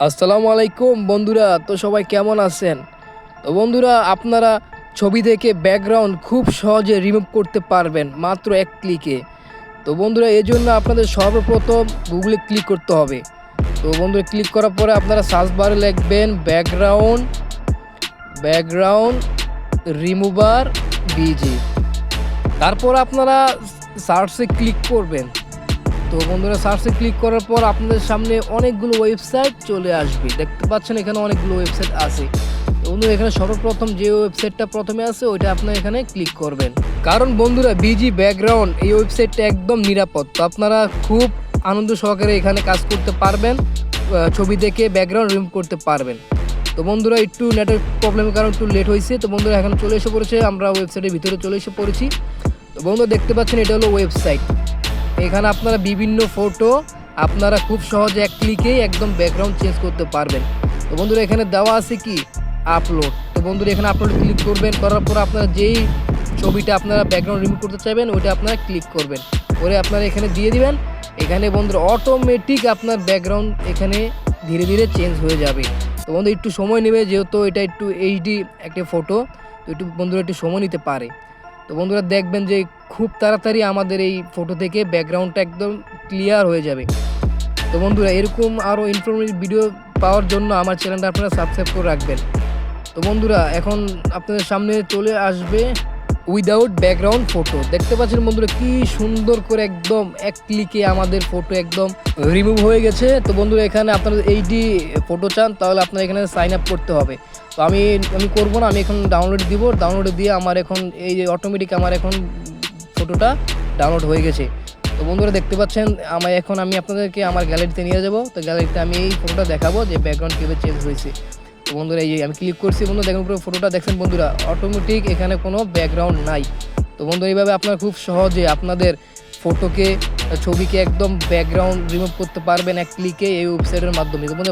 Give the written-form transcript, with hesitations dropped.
আসসালামু আলাইকুম বন্ধুরা, তো সবাই কেমন আছেন? তো বন্ধুরা, আপনারা ছবি থেকে ব্যাকগ্রাউন্ড খুব সহজে রিমুভ করতে পারবেন মাত্র এক ক্লিকে। তো বন্ধুরা, এই জন্য আপনাদের সর্বপ্রথম গুগলে ক্লিক করতে হবে। তো বন্ধুরা, ক্লিক করার পরে আপনারা সার্চ বারে লিখবেন ব্যাকগ্রাউন্ড রিমুভার বিজি। তারপর আপনারা সার্চে ক্লিক করবেন। তো বন্ধুরা, সার্চে ক্লিক করার পর আপনাদের সামনে অনেকগুলো ওয়েবসাইট চলে আসবে। দেখতে পাচ্ছেন এখানে অনেকগুলো ওয়েবসাইট আছে। তো বন্ধুরা, এখানে সর্বপ্রথম যে ওয়েবসাইটটা প্রথমে আছে ওইটা আপনারা এখানে ক্লিক করবেন। কারণ বন্ধুরা, বিজি ব্যাকগ্রাউন্ড এই ওয়েবসাইটটা একদম নিরাপদ। তো আপনারা খুব আনন্দ সহকারে এখানে কাজ করতে পারবেন, ছবি দেখে ব্যাকগ্রাউন্ড রিমুভ করতে পারবেন। তো বন্ধুরা, একটু নেটওয়ার্ক প্রবলেমের কারণে একটু লেট হয়েছে। তো বন্ধুরা, এখন চলে এসে পড়েছে, আমরা ওয়েবসাইটের ভিতরে চলে এসে পড়েছি। তো বন্ধুরা, দেখতে পাচ্ছেন এটা হলো ওয়েবসাইট। এখানে আপনারা বিভিন্ন ফটো আপনারা খুব সহজে এক ক্লিকেই একদম ব্যাকগ্রাউন্ড চেঞ্জ করতে পারবেন। তো বন্ধুরা, এখানে দেওয়া আছে কি আপলোড। তো বন্ধুরা, এখানে আপলোড ক্লিক করবেন, করার পর আপনারা যেই ছবিটা আপনারা ব্যাকগ্রাউন্ড রিমুভ করতে চাইবেন ওইটা আপনারা ক্লিক করবেন, করে আপনারা এখানে দিয়ে দিবেন। এখানে বন্ধুরা অটোমেটিক আপনার ব্যাকগ্রাউন্ড এখানে ধীরে ধীরে চেঞ্জ হয়ে যাবে। তো বন্ধু, একটু সময় নেবে, যেহেতু এটা একটু এইচডি একটা ফটো, তো একটু বন্ধুরা একটু সময় নিতে পারে। তো বন্ধুরা, দেখবেন যে খুব তাড়াতাড়ি আমাদের এই ফটো থেকে ব্যাকগ্রাউন্ডটা একদম ক্লিয়ার হয়ে যাবে। তো বন্ধুরা, এরকম আরও ইনফরমেটিভ ভিডিও পাওয়ার জন্য আমার চ্যানেলটা আপনারা সাবস্ক্রাইব করে রাখবেন। তো বন্ধুরা, এখন আপনাদের সামনে চলে আসবে উইদাউট ব্যাকগ্রাউন্ড ফটো। দেখতে পাচ্ছেন বন্ধুরা, কি সুন্দর করে একদম এক ক্লিকে আমাদের ফটো একদম রিমুভ হয়ে গেছে। তো বন্ধুরা, এখানে আপনারা এইটি ফটো চান তাহলে আপনার এখানে সাইন আপ করতে হবে। তো আমি করবো না, আমি এখন ডাউনলোড দিয়ে আমার এখন এই যে অটোমেটিক আমার এখন ফটোটা ডাউনলোড হয়ে গেছে। তো বন্ধুরা, দেখতে পাচ্ছেন আমি আপনাদেরকে আমার গ্যালারিতে নিয়ে যাব। তো গ্যালারিতে আমি এই ফটোটা দেখাবো যে ব্যাকগ্রাউন্ড কীভাবে চেঞ্জ হয়েছে। তো বন্ধুরা, এই আমি ক্লিক করছি, বন্ধুরা দেখুন পুরো ফটোটা দেখছেন বন্ধুরা, অটোমেটিক এখানে কোনো ব্যাকগ্রাউন্ড নাই। তো বন্ধুরা, এইভাবে আপনারা খুব সহজে আপনাদের ছবিকে একদম ব্যাকগ্রাউন্ড রিমুভ করতে পারবেন এক ক্লিকে এই ওয়েবসাইটের মাধ্যমে। তো বন্ধুরা,